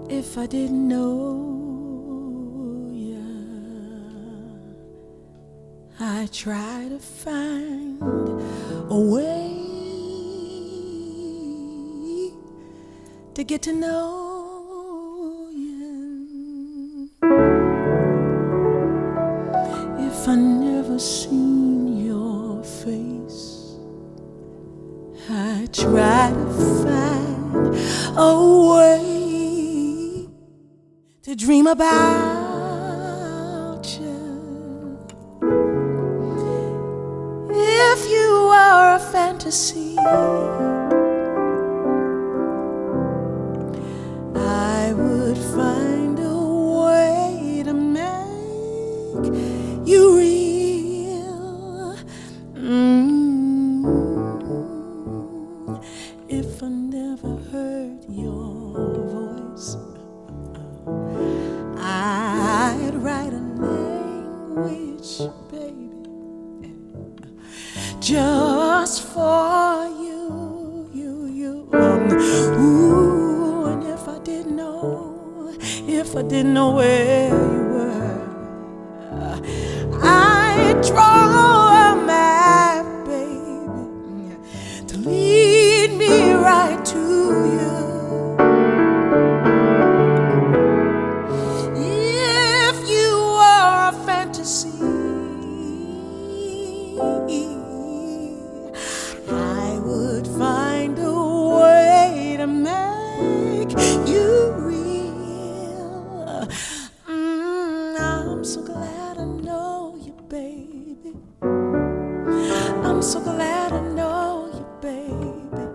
If I didn't know ya, I try to find a way to get to know you. If I never seen your face, I try to find a way to dream about you. If you are a fantasy, I would find a way to make you real. If I never heard your voice, I'd write a language, baby, just for you. Ooh, and if I didn't know where you were, I'd draw a map, baby, to lead me right to you. I would find a way to make you real. I'm so glad I know you, baby. I'm so glad I know you, baby.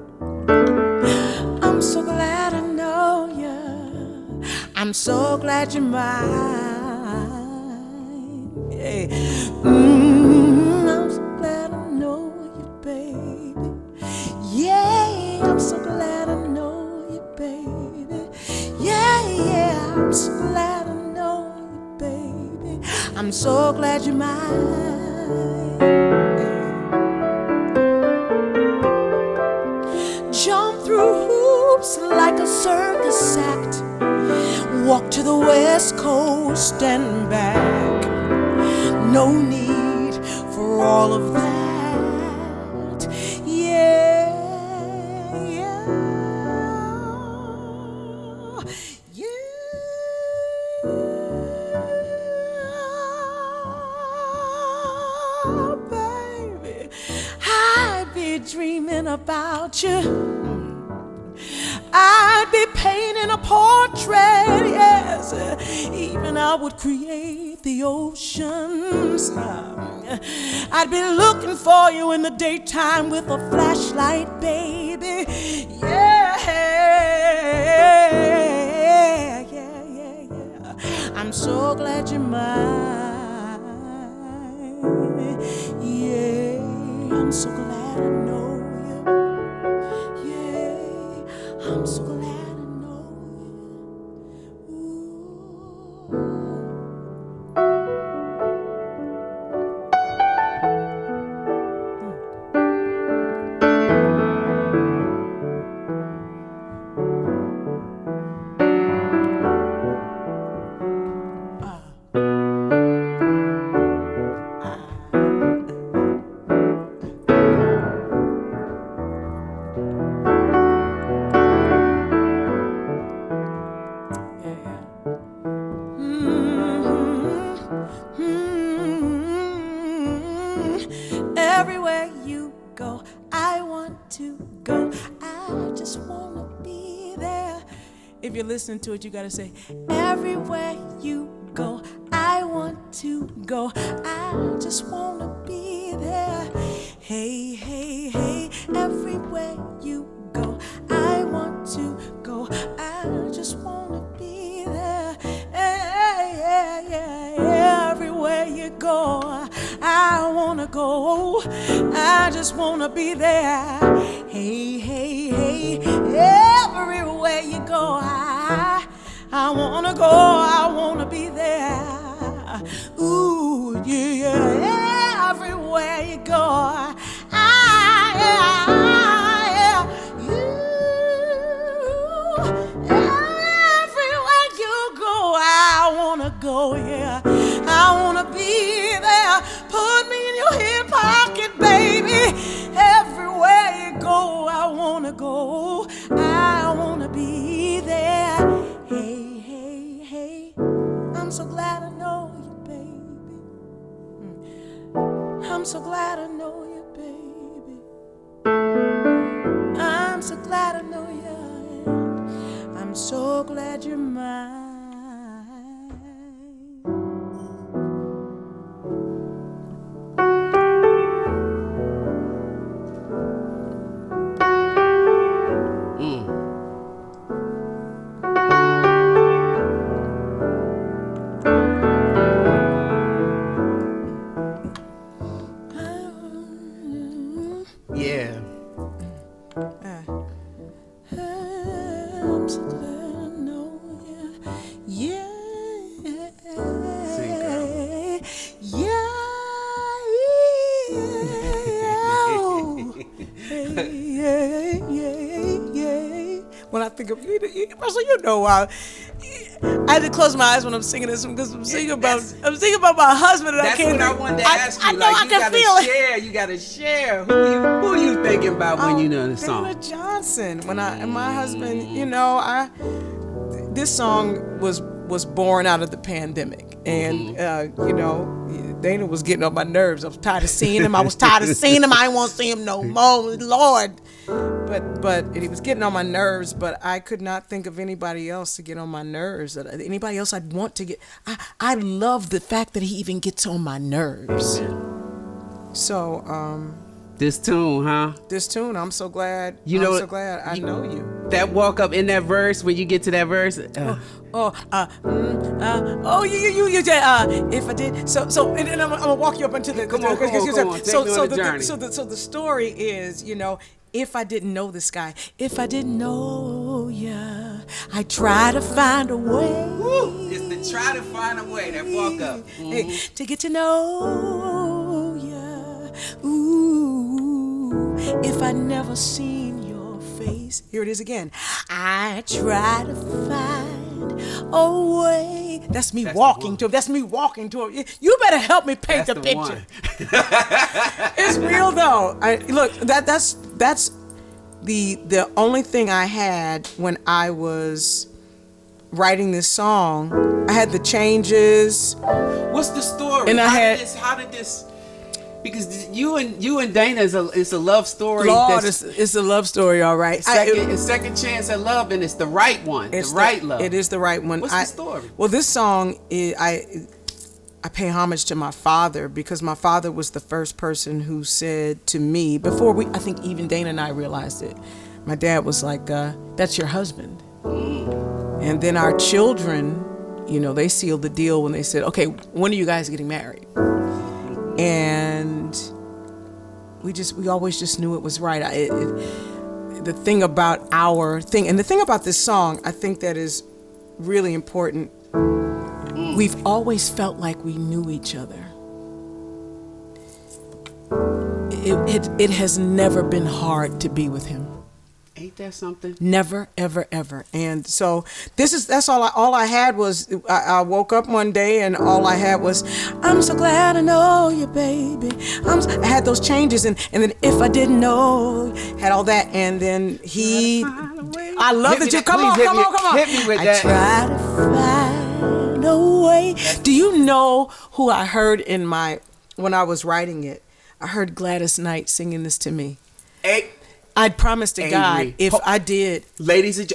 I'm so glad I know you. I'm so glad you're mine. Yeah. I'm so glad I know you, baby. Yeah, I'm so glad I know you, baby. Yeah, I'm so glad I know you, baby. I'm so glad you're mine. Jump through hoops like a circus act. Walk to the West Coast and back. No need for all of that. Yeah. Baby, I'd be dreaming about you. I'd be painting a portrait, yes. Even I would create the oceans. I'd be looking for you in the daytime with a flashlight, baby. Yeah. I'm so glad you're mine. Yeah, I'm so glad I know you. Yeah, I'm so glad I know you. Ooh. Everywhere you go, I want to go. I just want to be there. If you're listening to it, you got to say, everywhere you go, I want to go. I just want to be there. Hey, hey, hey, everywhere you go, I want to go. I just want to be there. Hey, yeah, yeah, everywhere you go, I wanna go. I just wanna be there. Hey, hey, hey, everywhere you go, I wanna go. I wanna be there. Ooh, yeah, yeah, everywhere you go, yeah, you, everywhere. so glad you're mine. When I think of you know, I had to close my eyes when I'm singing this because I'm singing about my husband, and I can't. That's what I wanted to ask you. I know, like, I can feel it. You gotta share. Who you thinking about when you know the song? Dana Johnson. And my husband, this song was born out of the pandemic, and Dana was getting on my nerves. I was tired of seeing him. I didn't want to see him no more, Lord. But he was getting on my nerves. But I could not think of anybody else to get on my nerves. Anybody else I'd want to get. I love the fact that he even gets on my nerves. So this tune, huh? This tune. I'm so glad. So glad I know you. That walk up in that verse when you get to that verse. If I did so, and I'm gonna walk you up into the. Come on. Take me on the journey. So the story is, if I didn't know this guy, if I didn't know ya, I try to find a way. Woo! It's to try to find a way. That walk up to get to know ya. Ooh, if I never seen your face, here it is again. I try to find a way. That's me walking to him. That's me walking to him. You better help me paint the picture. It's real though. That's the only thing I had when I was writing this song. I had the changes. What's the story? And how did this? Because you and Dana is a love story. Lord, it's a love story, all right. Second chance at love, and it's the right one, the right love. It is the right one. What's the story? Well, this song, I pay homage to my father because my father was the first person who said to me, before I think even Dana and I realized it, my dad was like, that's your husband. And then our children, they sealed the deal when they said, okay, when are you guys getting married? And we always just knew it was right. The thing about our thing, and the thing about this song, I think that is really important. We've always felt like we knew each other. It has never been hard to be with him. Ain't that something? Never, ever, ever. And so that's all I had was, I woke up one day and all I had was, I'm so glad I know you, baby. I had those changes and then if I didn't know, had all that. And then I love that you, come on. Hit me with that. I try to find a way. Do you know who I heard when I was writing it? I heard Gladys Knight singing this to me. Hey. I'd promised to God if I did.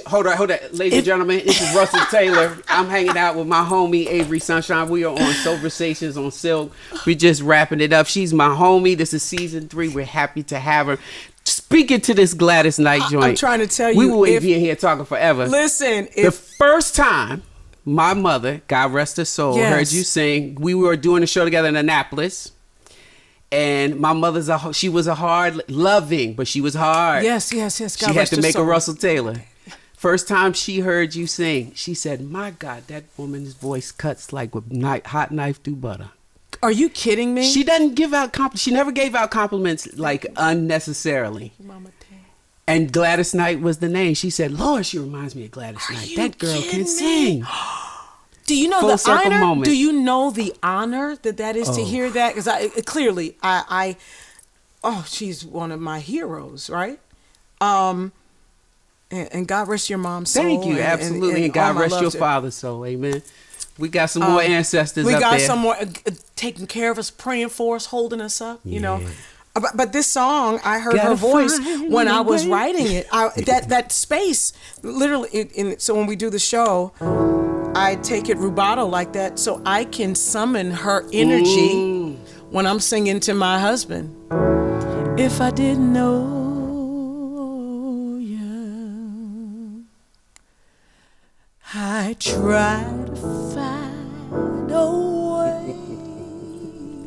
Hold on. Ladies and gentlemen, this is Russell Taylor. I'm hanging out with my homie, Avery Sunshine. We are on Soulversations on Silk. We're just wrapping it up. She's my homie. This is season 3. We're happy to have her. Speaking to this Gladys Knight joint. I'm trying to tell you. We will be in here talking forever. Listen. The first time my mother, God rest her soul, heard you sing, we were doing a show together in Annapolis. And my mother's she was a hard loving, but she was hard. Yes. God she had to make a Russell Taylor. First time she heard you sing, she said, "My God, that woman's voice cuts like a hot knife through butter." Are you kidding me? She doesn't give out compliments. She never gave out compliments like unnecessarily. Mama Tay. And Gladys Knight was the name. She said, "Lord, she reminds me of Gladys Knight. That girl can sing." Do you know Full the honor? moment. Do you know the honor that is to hear that? Because she's one of my heroes, right? And God rest your mom's soul. Thank you, absolutely, and God rest your father's soul, amen. We got some more ancestors up there. We got some more taking care of us, praying for us, holding us up, you know. But this song, I heard her voice when I was writing it. That space, literally. So when we do the show, I take it rubato like that, so I can summon her energy when I'm singing to my husband. If I didn't know you, I try to find a way.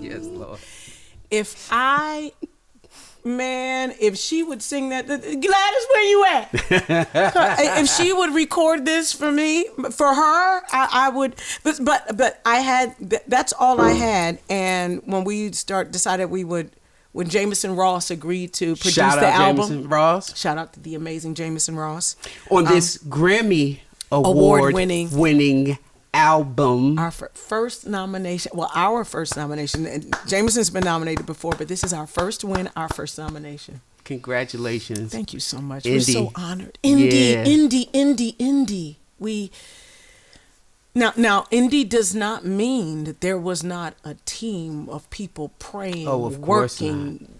Yes, Lord. If she would sing that, Gladys, where you at? If she would record this for me, for her, I would. But I had, that's all I had. And when we decided we would, when Jameson Ross agreed to produce the album. Jameson Ross. Shout out to the amazing Jameson Ross. On this Grammy Award winning album. Our first nomination. Well, our first nomination. Jameson's been nominated before, but this is our first win, our first nomination. Congratulations. Thank you so much. Indie. We're so honored. Indie. Now, indie does not mean that there was not a team of people praying, working,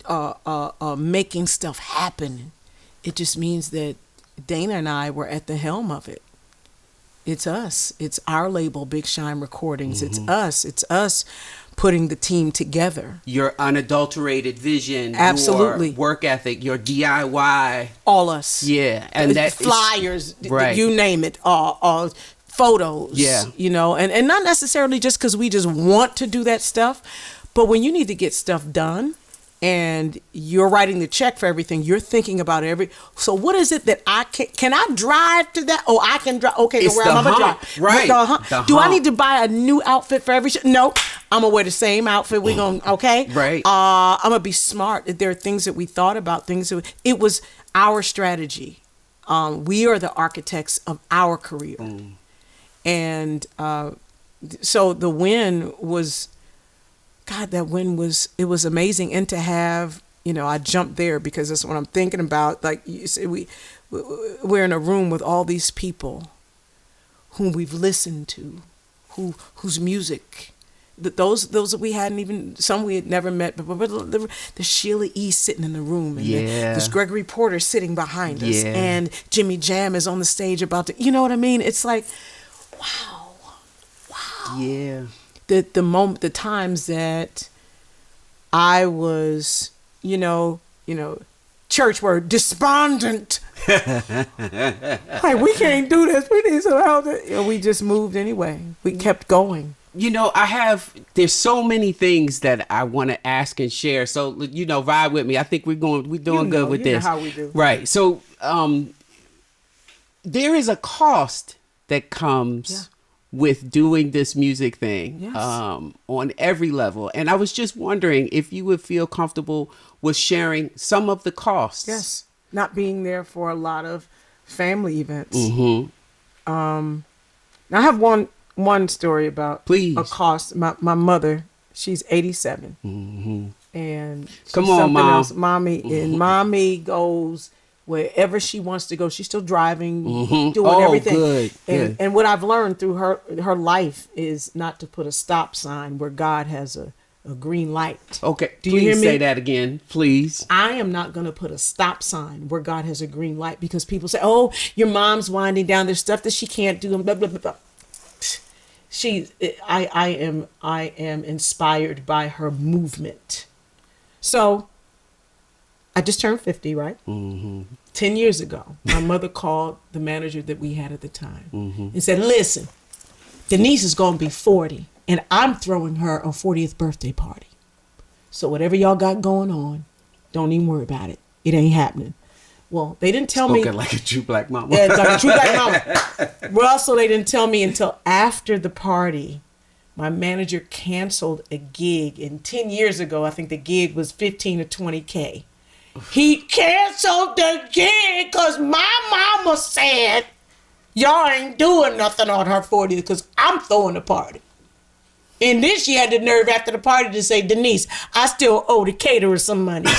making stuff happen. It just means that Dana and I were at the helm of it. It's us. It's our label, Big Shine Recordings. Mm-hmm. It's us putting the team together. Your unadulterated vision, absolutely, your work ethic, your DIY, all us. Yeah, and that flyers, right. You name it, photos. Yeah, you know, and not necessarily just because we just want to do that stuff, but when you need to get stuff done. And you're writing the check for everything. You're thinking about so what is it that I can I drive to that? Oh, I can drive. Okay, it's where am I gonna drive? Right. Do I need to buy a new outfit for every show? No, I'm gonna wear the same outfit. We gonna okay. Right. I'm gonna be smart. There are things that we thought about. It was our strategy. We are the architects of our career, and so the win was. God, that win was amazing. And to have, I jumped there because that's what I'm thinking about. Like you say, we're in a room with all these people whom we've listened to, whose music, those that we hadn't even, some we had never met, but the Sheila E. sitting in the room, and there's Gregory Porter sitting behind us, and Jimmy Jam is on the stage about to, you know what I mean? It's like, wow. Yeah. The times that I was, church word, despondent. Like, we can't do this. We need some help. We just moved anyway. We kept going. There's so many things that I want to ask and share. So, ride with me. I think we're doing good with this. Know how we do. Right. So, there is a cost that comes with doing this music thing, on every level. And I was just wondering if you would feel comfortable with sharing some of the costs. Yes. Not being there for a lot of family events. Mm-hmm. Now I have one story about a cost. My mother, she's 87. Mm-hmm. And she's come on, Mom. Else. Mommy goes wherever she wants to go. She's still driving, doing everything. Good. And what I've learned through her life is not to put a stop sign where God has a green light. Okay. Do you hear me? Say that again, please. I am not going to put a stop sign where God has a green light, because people say, oh, your mom's winding down. There's stuff that she can't do. And blah, blah, blah, blah. I am inspired by her movement. So I just turned 50, right? Mm-hmm. 10 years ago, my mother called the manager that we had at the time and said, listen, Denise is going to be 40 and I'm throwing her a 40th birthday party. So whatever y'all got going on, don't even worry about it. It ain't happening. Well, they didn't tell me. Spoken like a true black mama. Yeah, like a true black mama. Well, also, they didn't tell me until after the party. My manager canceled a gig. And 10 years ago, I think the gig was 15 to 20K. He canceled the gig because my mama said, y'all ain't doing nothing on her 40th because I'm throwing a party. And then she had the nerve after the party to say, Denise, I still owe the caterer some money.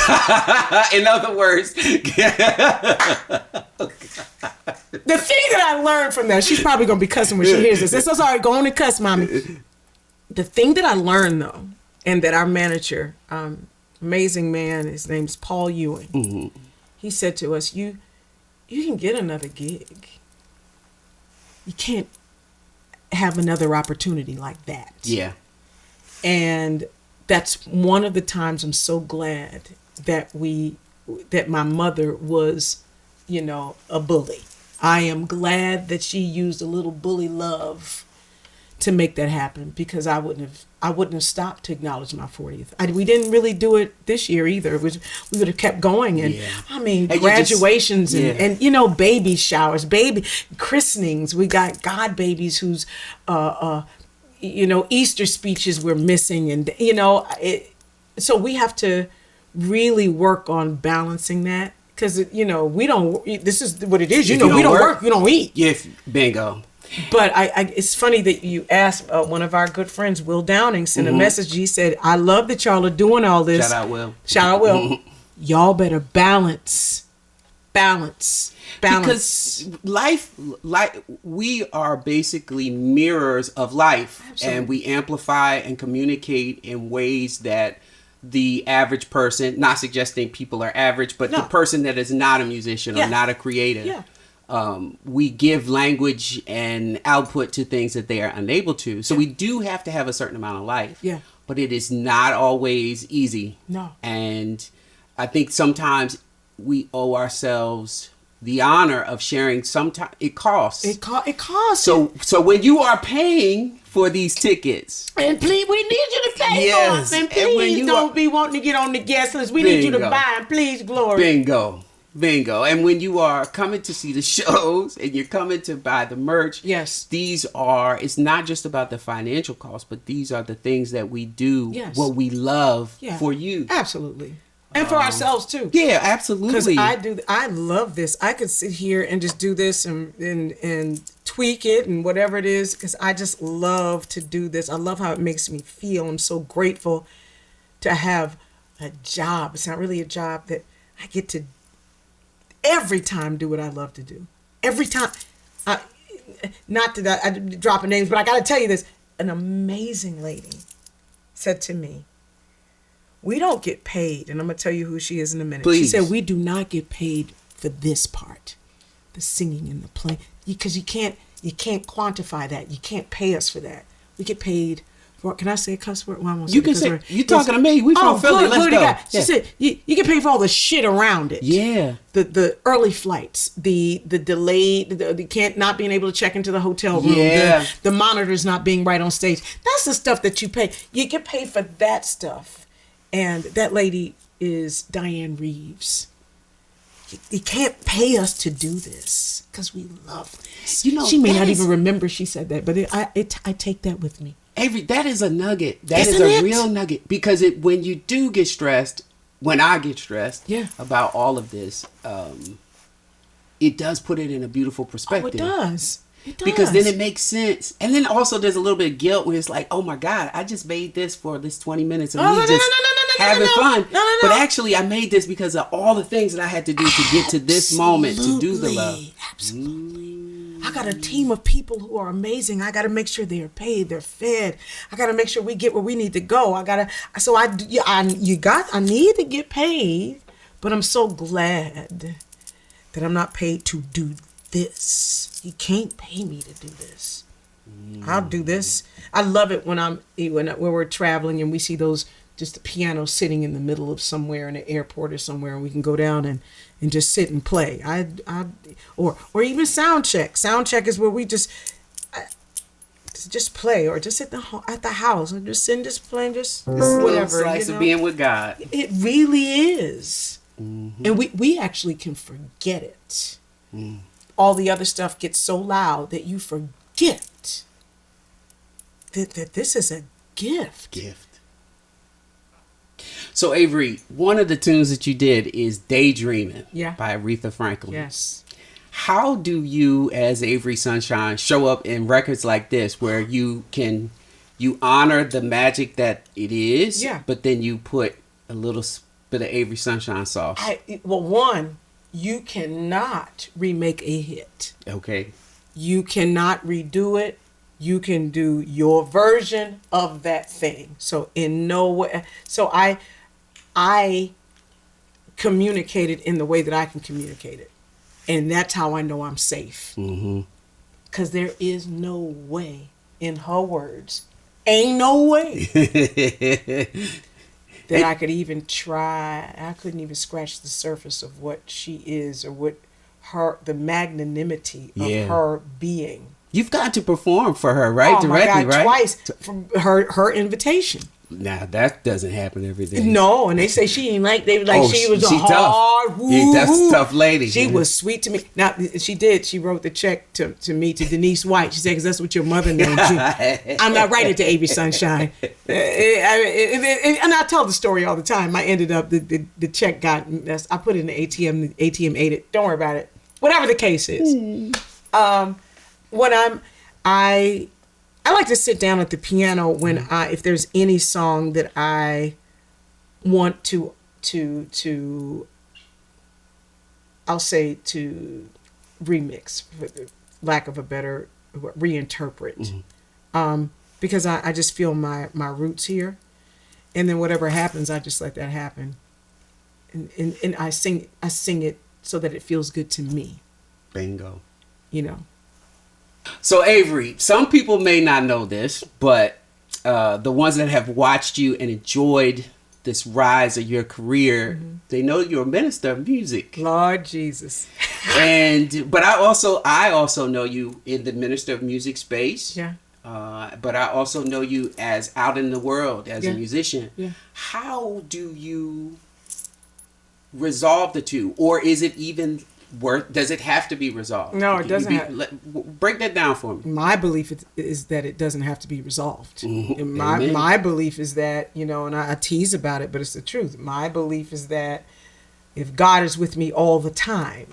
In other words. The thing that I learned from that, she's probably going to be cussing when she hears this. I'm so sorry, go on and cuss, mommy. The thing that I learned, though, and that our manager amazing man. His name's Paul Ewing. Mm-hmm. He said to us, you can get another gig. You can't have another opportunity like that. Yeah. And that's one of the times I'm so glad that my mother was, a bully. I am glad that she used a little bully love to make that happen, because I wouldn't have stopped to acknowledge my 40th. We didn't really do it this year either. We would have kept going. And graduations and baby showers, baby christenings. We got god babies whose, Easter speeches we're missing. And, so we have to really work on balancing that. Because, we don't, this is what it is. We don't work, you don't eat. Yeah, bingo. But it's funny that you asked one of our good friends, Will Downing, sent a message. He said, I love that y'all are doing all this. Shout out, Will. Shout out, Will. Y'all better balance. Because life, we are basically mirrors of life. Absolutely. And we amplify and communicate in ways that the average person, not suggesting people are average, but the person that is not a musician or not a creator, we give language and output to things that they are unable to. So we do have to have a certain amount of life. Yeah. But it is not always easy. No. And I think sometimes we owe ourselves the honor of sharing. Sometimes it costs. It costs. So when you are paying for these tickets, and please, we need you to pay for us. And please don't be wanting to get on the guest list. We need you to buy, and please, glory. Bingo. And when you are coming to see the shows and you're coming to buy the merch, it's not just about the financial cost, but these are the things that we do, what we love for you. Absolutely. And for ourselves too. Yeah, absolutely. Because I love this. I could sit here and just do this and tweak it and whatever it is, because I just love to do this. I love how it makes me feel. I'm so grateful to have a job. It's not really a job that I get to every time do what I love to do. Every time. Not that I'm dropping names, but I got to tell you this. An amazing lady said to me, we don't get paid, and I'm going to tell you who she is in a minute. Please. She said, we do not get paid for this part, the singing and the playing, because you can't quantify that. You can't pay us for that. We get paid for, can I say a cuss word? Well, you can say, you're talking to me. We from Philly. Let's go. She said, you get paid for all the shit around it. Yeah. The early flights, the delayed, the can't not being able to check into the hotel room, the monitors not being right on stage. That's the stuff that you pay. You get paid for that stuff. And that lady is Diane Reeves. You can't pay us to do this because we love this. She may not even remember she said that, but I take that with me. Avery, that is a nugget. That is a real nugget, because when you do get stressed, when I get stressed about all of this, it does put it in a beautiful perspective. Oh, it does. It does. Because then it makes sense. And then also there's a little bit of guilt where it's like, oh my God, I just made this for this 20 minutes of me just having fun. No. But actually I made this because of all the things that I had to do to get to this moment to do the love. Absolutely. I got a team of people who are amazing. I got to make sure they're paid, they're fed. I got to make sure we get where we need to go. I need to get paid, but I'm so glad that I'm not paid to do this. You can't pay me to do this. I'll do this. I love it when we're traveling and we see those, just the piano sitting in the middle of somewhere in an airport or somewhere, and we can go down and just sit and play. Or even sound check. Sound check is where we just play, or just at the house and just sitting, just playing, just whatever. Slice of being with God. It really is. Mm-hmm. And we actually can forget it. All the other stuff gets so loud that you forget that this is a gift. So Avery, one of the tunes that you did is Daydreaming by Aretha Franklin. Yes. How do you, as Avery Sunshine, show up in records like this where you honor the magic that it is, but then you put a little bit of Avery Sunshine sauce? You cannot remake a hit. Okay. You cannot redo it. You can do your version of that thing. So in no way. So I communicate it in the way that I can communicate it. And that's how I know I'm safe. Because there is no way, in her words, ain't no way that I could even try. I couldn't even scratch the surface of what she is, or what the magnanimity of her being. You've got to perform for her, right? Oh Directly, my God, right? twice from her invitation. Now that doesn't happen every day. No, and they say she ain't like, they were like, she was a hard, that's a tough lady. She was sweet to me. Now, she wrote the check to me, to Denise White. She said, because that's what your mother named you. I'm not writing to Avery Sunshine. And I tell the story all the time. I ended up, the check got, I put it in the ATM ate it. Don't worry about it. Whatever the case is. When I like to sit down at the piano when if there's any song that I want to I'll say to remix, for the lack of a better, reinterpret, because I just feel my roots here, and then whatever happens, I just let that happen, and I sing it so that it feels good to me. Bingo. You know. So Avery, some people may not know this, but the ones that have watched you and enjoyed this rise of your career, they know you're a minister of music. Lord Jesus. But I also know you in the minister of music space. Yeah. But I also know you as out in the world as a musician. Yeah. How do you resolve the two, or is it even does it have to be resolved? No, it doesn't. Break that down for me. My belief is that it doesn't have to be resolved. And Amen. my belief is that, and I tease about it, but it's the truth. My belief is that if God is with me all the time,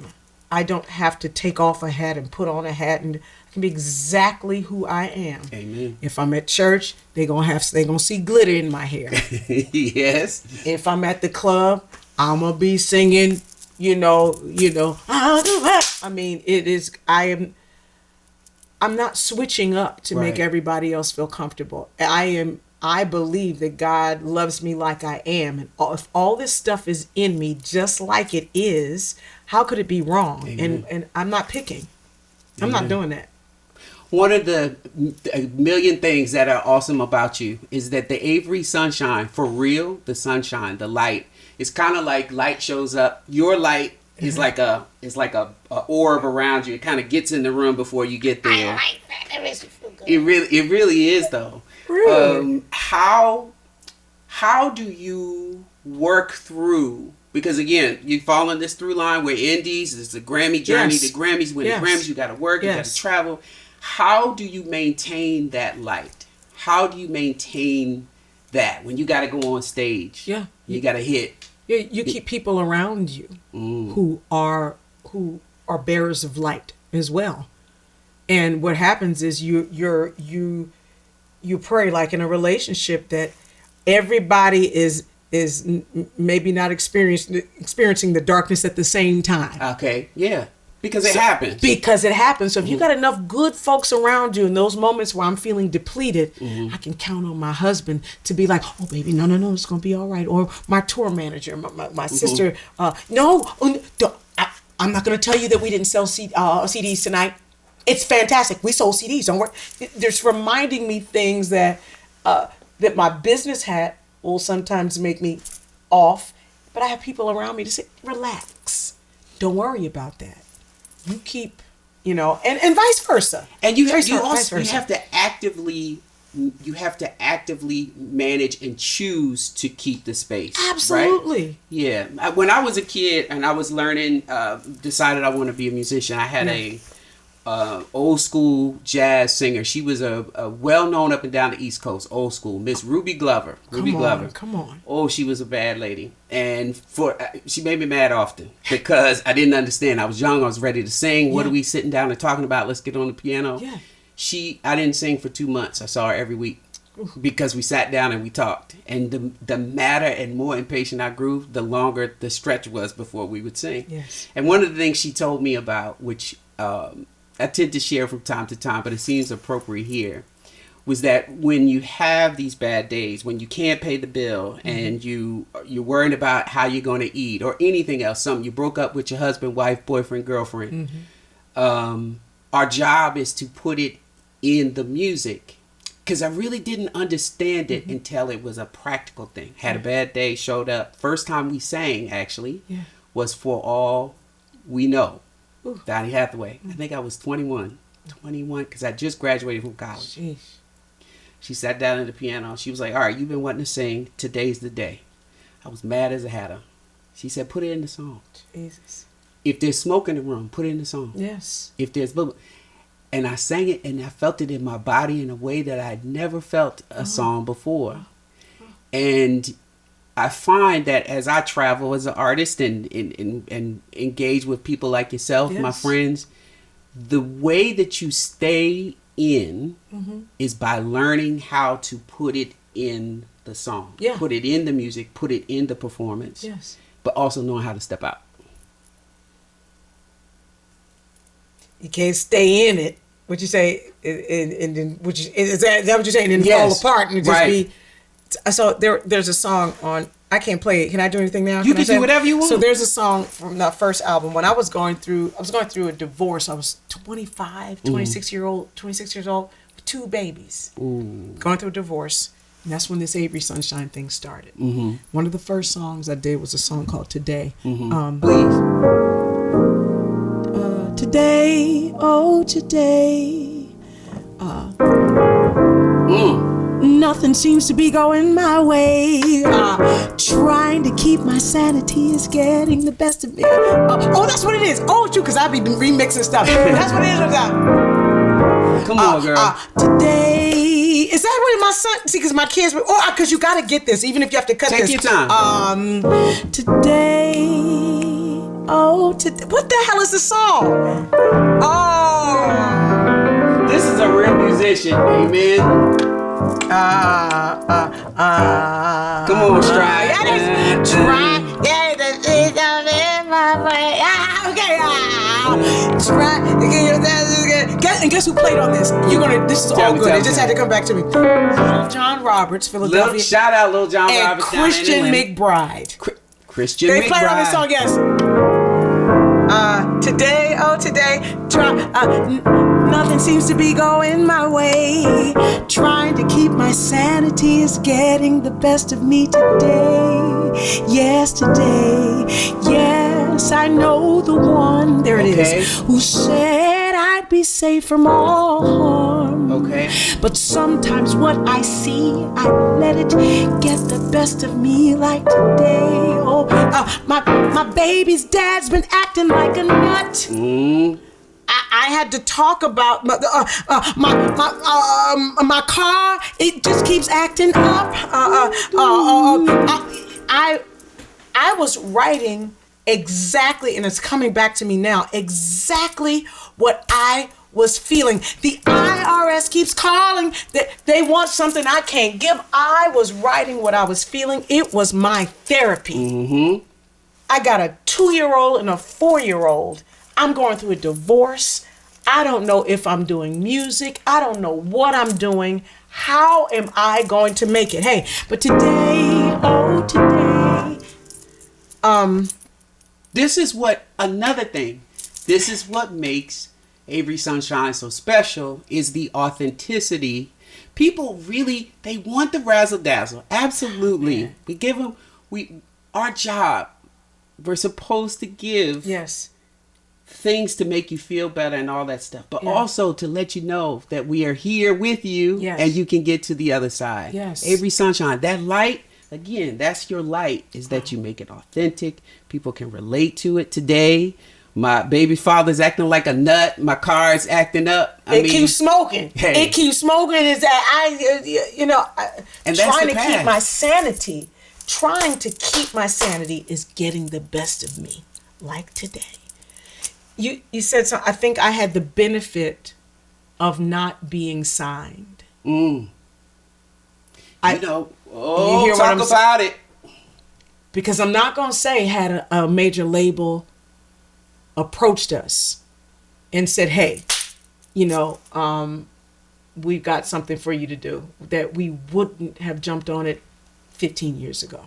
I don't have to take off a hat and put on a hat, and I can be exactly who I am. Amen. If I'm at church, they're gonna see glitter in my hair. Yes. If I'm at the club, I'm gonna be singing. I mean, I'm not switching up to make everybody else feel comfortable. I believe that God loves me like I am. And if all this stuff is in me, just like it is, how could it be wrong? And I'm not picking. I'm not doing that. One of the million things that are awesome about you is that the Avery Sunshine, for real, the sunshine, the light, it's kind of like light shows up. Your light is like a orb around you. It kind of gets in the room before you get there. I like that. That makes me feel good. It really is though. Really? How do you work through? Because again, you fall in this through line where indies is the Grammy journey. Yes. The Grammys, when the Grammys, you got to work, you got to travel. How do you maintain that light? How do you maintain that when you got to go on stage? Yeah, you got to hit. You keep people around you who are bearers of light as well. And what happens is you pray, like in a relationship, that everybody is maybe not experiencing the darkness at the same time. Okay, yeah. Because it happens. So if you got enough good folks around you in those moments where I'm feeling depleted, I can count on my husband to be like, oh, baby, no, it's going to be all right. Or my tour manager, my sister, no, I'm not going to tell you that we didn't sell CDs tonight. It's fantastic. We sold CDs. Don't worry. There's reminding me things that my business hat will sometimes make me off. But I have people around me to say, relax. Don't worry about that. You keep, and vice versa. And you have to actively manage and choose to keep the space. Absolutely. Right? Yeah. When I was a kid and I was learning, decided I want to be a musician, I had a old school jazz singer. She was a well-known up and down the East Coast, old school, Miss Ruby Glover. Come on. Oh, she was a bad lady. And she made me mad often because I didn't understand. I was young. I was ready to sing. What are we sitting down and talking about? Let's get on the piano. Yeah. I didn't sing for 2 months. I saw her every week because we sat down and we talked. And the madder and more impatient I grew, the longer the stretch was before we would sing. Yes. And one of the things she told me about, which I tend to share from time to time, but it seems appropriate here, was that when you have these bad days, when you can't pay the bill and you're worried about how you're going to eat or anything else, something you broke up with your husband, wife, boyfriend, girlfriend, our job is to put it in the music. Because I really didn't understand it until it was a practical thing. Had a bad day, showed up. First time we sang, actually, was For All We Know. Donny Hathaway. I think I was 21, because I just graduated from college. Sheesh. She sat down at the piano. She was like, all right, you've been wanting to sing. Today's the day. I was mad as a hatter. She said, put it in the song. Jesus. If there's smoke in the room, put it in the song. Yes. If there's... And I sang it and I felt it in my body in a way that I had never felt a song before. And I find that as I travel as an artist and engage with people like yourself, my friends, the way that you stay in is by learning how to put it in the song. Yeah. Put it in the music, put it in the performance. Yes. But also knowing how to step out. You can't stay in it. What you say, and then is that what you're saying? And fall apart and just be. So there's a song on. I can't play it. Can I do anything now? You can do whatever you want. So there's a song from that first album. When I was going through a divorce. I was 26 years old, with 2 babies. Going through a divorce. And that's when this Avery Sunshine thing started. One of the first songs I did was a song called Today. Please. Today, oh today, nothing seems to be going my way. Trying to keep my sanity is getting the best of me. Oh, that's what it is. Oh, shoot, because I be remixing stuff. That's what it is. Come on, girl. Today, is that what my son? See, because my kids, because you got to get this, even if you have to cut this. Take your time. Today. Oh, what the hell is the song? Oh, this is a real musician, amen. Come on, Stride. Try. And guess who played on this? This is all good. It just had to come back to me. Lil John Roberts, Philadelphia. Shout out Lil John Roberts. And Christian McBride. Christian McBride. They played on this song, yes. Today, oh today, nothing seems to be going my way. Trying to keep my sanity is getting the best of me today. Yes, today. Yes, I know the one, there it is, who said I'd be safe from all harm. Okay. But sometimes what I see, I let it get the best of me like today. Oh, my baby's dad's been acting like a nut. I had to talk about my car. It just keeps acting up. I was writing exactly, and it's coming back to me now, exactly what I was feeling. The IRS keeps calling. They want something I can't give. I was writing what I was feeling. It was my therapy. I got a 2-year-old and a 4-year-old. I'm going through a divorce. I don't know if I'm doing music. I don't know what I'm doing. How am I going to make it? Hey, but today, oh today. This is what, another thing, this is what makes Avery Sunshine so special, is the authenticity. People really, they want the razzle dazzle. Absolutely. Man. We give them, our job, we're supposed to give things to make you feel better and all that stuff, but also to let you know that we are here with you and you can get to the other side. Avery Sunshine, that light, again, that's your light, is that you make it authentic. People can relate to it. Today, my baby father's acting like a nut. My car is acting up. I mean, keeps smoking. Hey. It keeps smoking. Is that and trying to keep my sanity. Trying to keep my sanity is getting the best of me, like today. You said something. I think I had the benefit of not being signed. Talk talk about it. Because I'm not going to say had a major label approached us and said, hey, we've got something for you to do, that we wouldn't have jumped on it 15 years ago.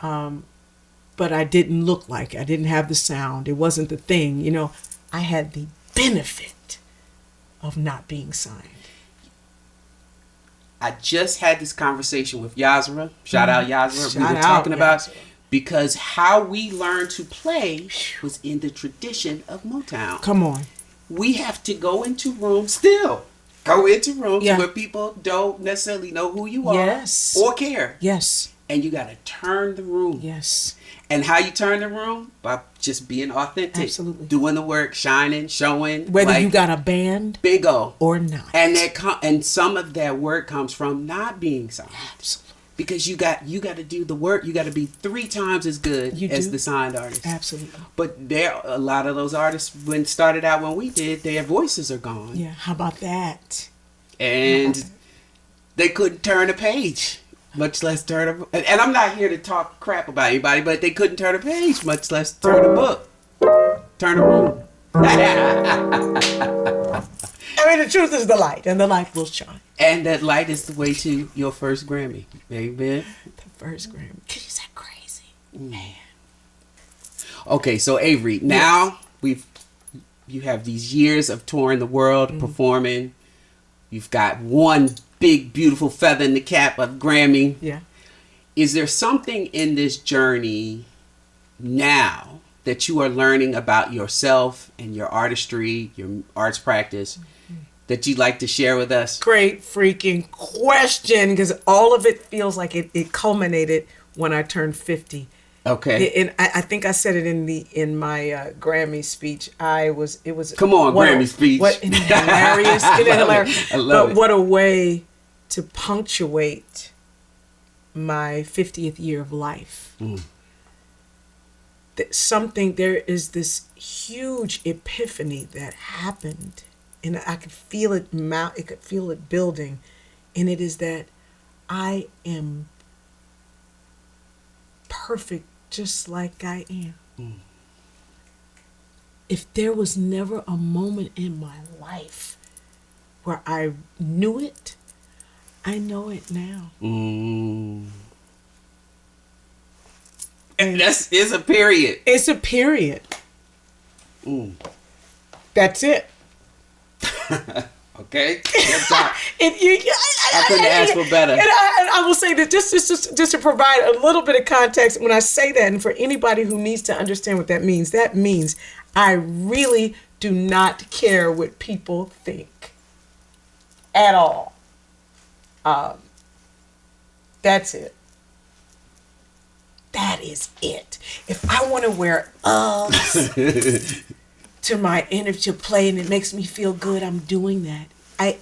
But I didn't look like it. I didn't have the sound. It wasn't the thing. You know, I had the benefit of not being signed. I just had this conversation with Yazra. Shout out Yazra. We Shout were out, talking about Yazra. because how we learned to play was in the tradition of Motown. Come on. We have to go into rooms still. Go into rooms Yeah. where people don't necessarily know who you are Yes. or care. Yes. And you got to turn the room. Yes. And how you turn the room? By just being authentic. Absolutely. Doing the work, shining, showing. Whether like, you got a band big O. or not. And and some of that work comes from not being signed. Absolutely. Because you got to do the work. You got to be 3 times as good as the signed artist. Absolutely. But a lot of those artists when started out when we did, their voices are gone. Yeah. How about that? And they couldn't turn a page, much less turn a. And I'm not here to talk crap about anybody, but they couldn't turn a page, much less turn a book, turn a room. I mean, the truth is the light, and the light will shine. And that light is the way to your first Grammy. Amen. The first Grammy. Is that crazy? Man. Okay, so Avery, now you have these years of touring the world, performing. You've got one big, beautiful feather in the cap of Grammy. Yeah. Is there something in this journey now that you are learning about yourself and your artistry, your arts practice, that you'd like to share with us? Great freaking question, because all of it feels like it culminated when I turned 50. Okay. And I think I said it in my Grammy speech. It was Come on, Grammy speech. Isn't it hilarious? Isn't it hilarious? I love it. What a way to punctuate my 50th year of life. There is this huge epiphany that happened, and I could feel it building, and it is that I am perfect just like I am. If there was never a moment in my life where I knew it, I know it now. And it's a period. It's a period. That's it. Okay. I couldn't ask for better. And I will say that just to provide a little bit of context, when I say that, and for anybody who needs to understand what that means I really do not care what people think at all. That's it. That is it. If I want to wear Uggs to my interview to play and it makes me feel good, I'm doing that.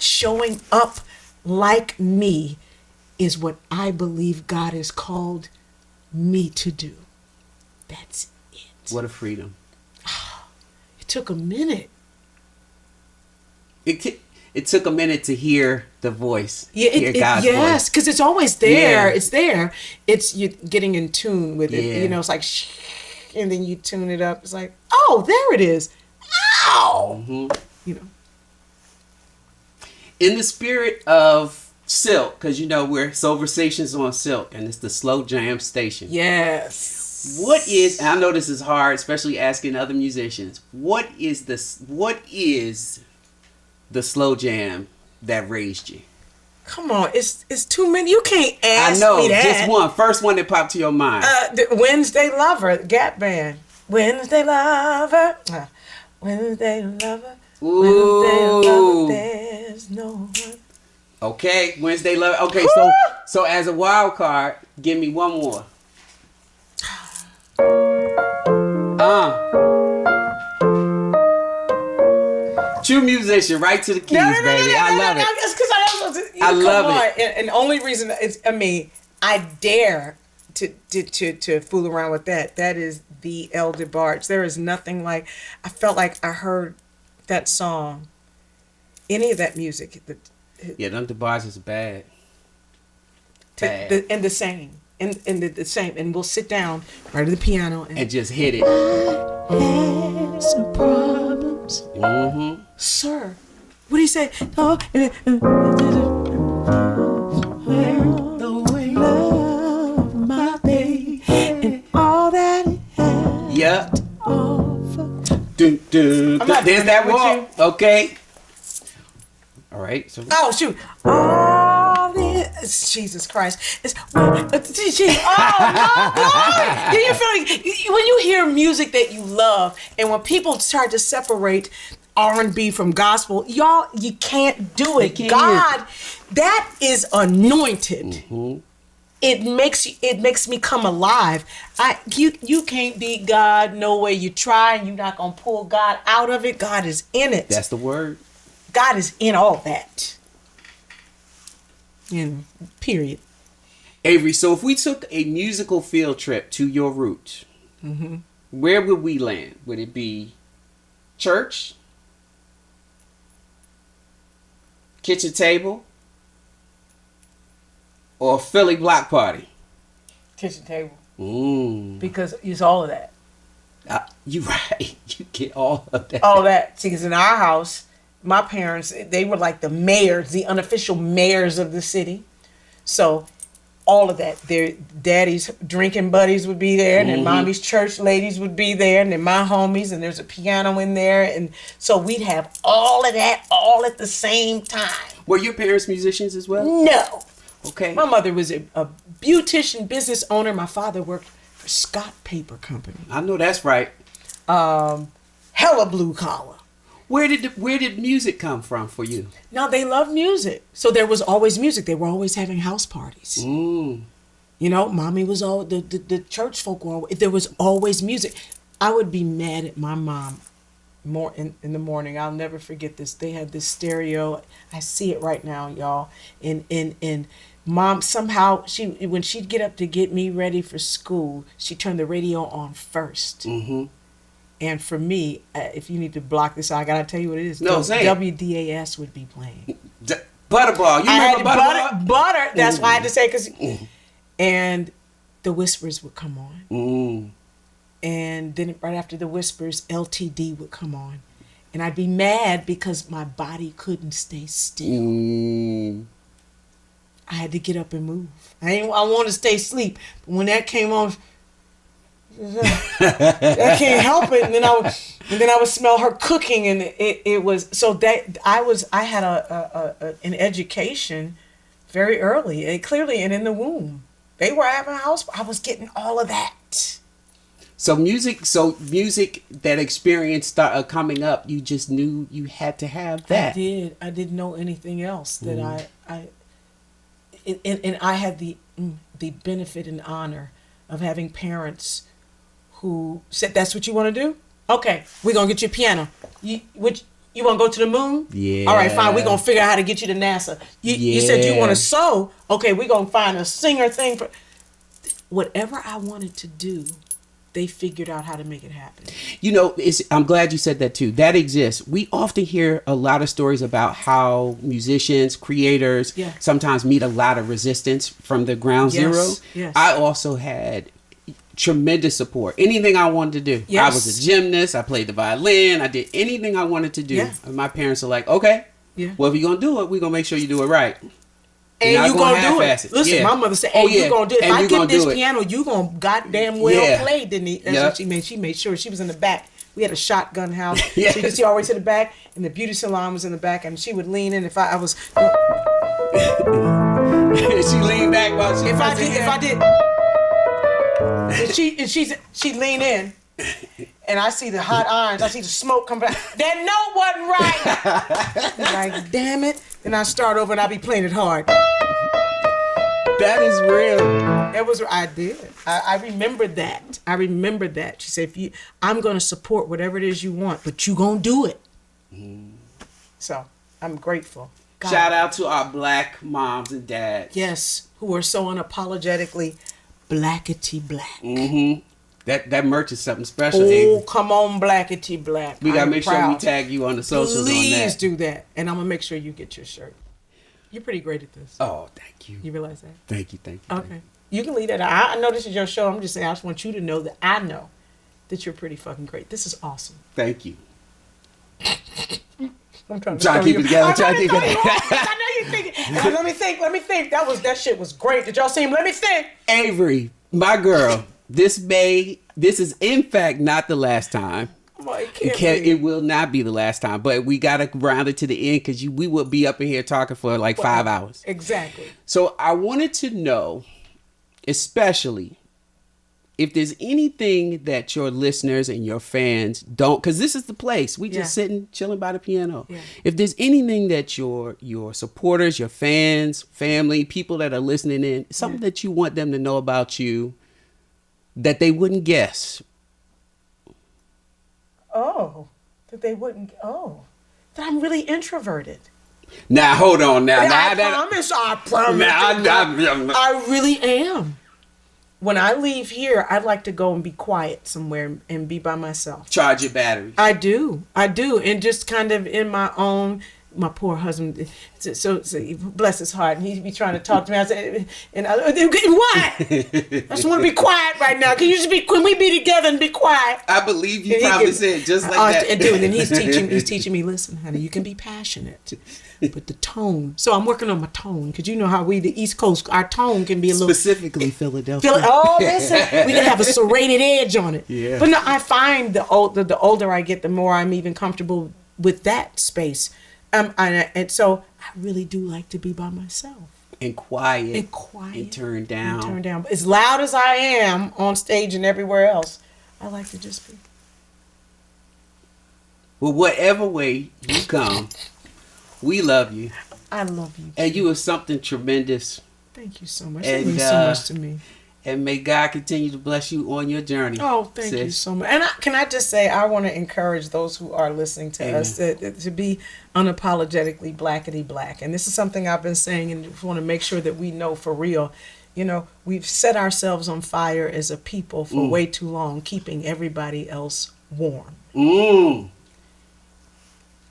Showing up like me is what I believe God has called me to do. That's it. What a freedom. It took a minute. It took a minute to hear the voice. Yeah, hear God's yes, voice. because it's always there. Yeah. It's there. It's you getting in tune with it. Yeah. You know, it's like, and then you tune it up. It's like, oh, there it is. Ow! You know. In the spirit of Silk, because we're Soulversations on Silk, and it's the slow jam station. Yes. What is? And I know this is hard, especially asking other musicians. What is the slow jam that raised you? Come on, it's too many. You can't ask I know, me that. just one. First one that popped to your mind. The Wednesday Lover, Gap Band. Wednesday Lover. Wednesday Lover. Ooh. Wednesday Lover. There's no one. Okay, Wednesday Love. Okay, so as a wild card, give me one more. True musician, right to the keys, baby. I love it. It's because I love it. And the only reason is, I dare to fool around with that. That is the El DeBarge. There is nothing like. I felt like I heard that song, any of that music. Yeah, them DeBarge is bad. And the same. And the same. And we'll sit down right at the piano and just hit it. I had some problems. Mm-hmm. Sir, What do you say? Oh, love my baby and all that it has. Yep. to offer. There's that with walk. Okay. All right. So. Oh shoot! Oh, Jesus Christ! It's oh no, glory! Do you feel like when you hear music that you love, and when people start to separate R&B from gospel, y'all, you can't do it. God, that is anointed. Mm-hmm. It makes me come alive. You can't beat God no way you try, and you're not gonna pull God out of it. God is in it. That's the word. God is in all that. Period. Avery, so if we took a musical field trip to your roots, where would we land? Would it be church? Kitchen table? Or Philly block party? Kitchen table. Because it's all of that. You're right. You get all of that. All that. See, because in our house, my parents, they were like the mayors, the unofficial mayors of the city. So all of that. Their daddy's drinking buddies would be there, and then mommy's church ladies would be there, and then my homies, and there's a piano in there. And so we'd have all of that all at the same time. Were your parents musicians as well? No. Okay. My mother was a beautician business owner. My father worked for Scott Paper Company. I know that's right. Hella blue collar. Where did music come from for you? Now, they love music. So there was always music. They were always having house parties. Mm. You know, mommy was all, the church folk were always, there was always music. I would be mad at my mom more in the morning. I'll never forget this. They had this stereo. I see it right now, y'all. And mom, somehow, when she'd get up to get me ready for school, she turned the radio on first. Mm-hmm. And for me, if you need to block this out, I gotta tell you what it is. No, say it. WDAS would be playing. Butterball. You remember Butterball? Butter. That's why I had to say, because, and the Whispers would come on. Mm. And then right after the Whispers, LTD would come on. And I'd be mad because my body couldn't stay still. Mm. I had to get up and move. I wanted to stay asleep. But when that came on, I can't help it. And then I would smell her cooking, and it was so that I had an education very early, and clearly, and in the womb. They were having a house. I was getting all of that. So music that experience started coming up, you just knew you had to have that. I didn't know anything else that I had the benefit and honor of having parents who said, "That's what you want to do? Okay, we're gonna get you a piano. You want to go to the moon? Yeah. All right, fine. We're gonna figure out how to get you to NASA. You said you want to sew. Okay, we're gonna find a singer thing for whatever I wanted to do." They figured out how to make it happen. You know, I'm glad you said that too. That exists. We often hear a lot of stories about how musicians, creators, sometimes meet a lot of resistance from the ground zero. Yes. I also had tremendous support. Anything I wanted to do. Yes. I was a gymnast. I played the violin. I did anything I wanted to do. Yeah. And my parents are like, okay, well, if you're going to do it, we're going to make sure you do it right. And you're going to do it. Listen, my mother said, hey, you're going to do it. If I get this piano, you're going to goddamn well play, didn't he? That's what she made. She made sure she was in the back. We had a shotgun house. So you could see all the way to the back, and the beauty salon was in the back, and she would lean in if I was... She leaned back while she she'd lean in, and I see the hot irons, I see the smoke come back. That note wasn't right. Like, damn it. Then I start over and I be playing it hard. That is real. I did. I remembered that. She said, I'm going to support whatever it is you want, but you going to do it. So I'm grateful. God. Shout out to our black moms and dads. Yes, who are so unapologetically blackety black. Mm-hmm. That merch is something special. Oh, come on, blackety black. We got to make sure we tag you on the socials on that. Please do that. And I'm going to make sure you get your shirt. You're pretty great at this. Oh, thank you. You realize that? Thank you. Okay. You can leave that out. I know this is your show. I'm just saying, I just want you to know that I know that you're pretty fucking great. This is awesome. Thank you. I'm trying to keep it together. Trying to keep it together. I know you're thinking. Let me think. That shit was great. Did y'all see him? Let me think. Avery, my girl, this is in fact not the last time. It will not be the last time, but we got to round it to the end because we will be up in here talking for like 5 hours. Exactly. So I wanted to know, especially, if there's anything that your listeners and your fans don't, because this is the place. We just sitting, chilling by the piano. Yeah. If there's anything that your supporters, your fans, family, people that are listening in, something that you want them to know about you that they wouldn't guess. That I'm really introverted. Now, hold on now. I promise. I really am. When I leave here, I'd like to go and be quiet somewhere and be by myself. Charge your batteries. I do. And just kind of in my own, my poor husband, so bless his heart, and he'd be trying to talk to me. I said, what? I just want to be quiet right now. Can we be together and be quiet? I believe you probably said just like that. And then he's teaching me, listen, honey, you can be passionate. But the tone. So I'm working on my tone because you know how we, the East Coast, our tone can be a little. Specifically Philadelphia. Listen, we can have a serrated edge on it. Yeah. But no, I find the older I get, the more I'm even comfortable with that space. And so I really do like to be by myself. And quiet. And turn down. But as loud as I am on stage and everywhere else, I like to just be. Well, whatever way you come. We love you. I love you. And you are something tremendous. Thank you so much. It means so much to me. And may God continue to bless you on your journey. Oh, thank you so much. And can I just say, I want to encourage those who are listening to us to be unapologetically blackety black. And this is something I've been saying and just want to make sure that we know for real. You know, we've set ourselves on fire as a people for way too long, keeping everybody else warm.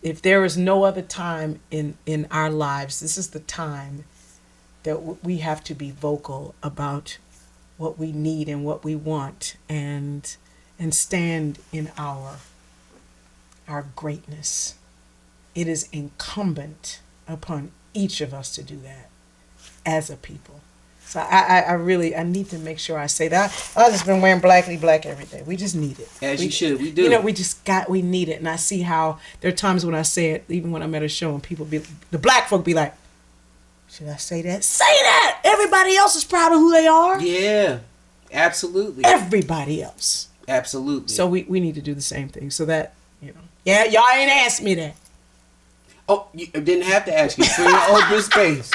If there is no other time in our lives, this is the time that we have to be vocal about what we need and what we want and stand in our greatness. It is incumbent upon each of us to do that as a people. So I need to make sure I say that. I've just been wearing blackly black every day. We just need it. You should. We do. You know, we need it. And I see how there are times when I say it, even when I'm at a show and the black folk be like, should I say that? Say that! Everybody else is proud of who they are. Yeah, absolutely. Everybody else. Absolutely. So we need to do the same thing. So that, you know. Yeah, y'all ain't asked me that. Oh, you didn't have to ask you. For your open space.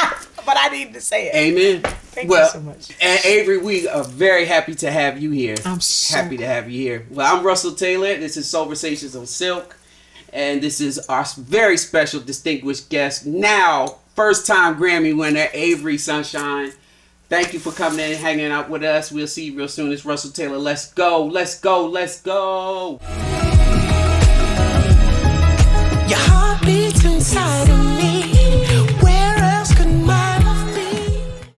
But I need to say it. Amen. Thank you so much. And Avery, we are very happy to have you here. I'm so happy to have you here. Well, I'm Russell Taylor. This is Soulversations on Silk. And this is our very special distinguished guest, now first-time Grammy winner, Avery Sunshine. Thank you for coming in and hanging out with us. We'll see you real soon. It's Russell Taylor. Let's go. Let's go. Let's go. Your heart beats inside of me.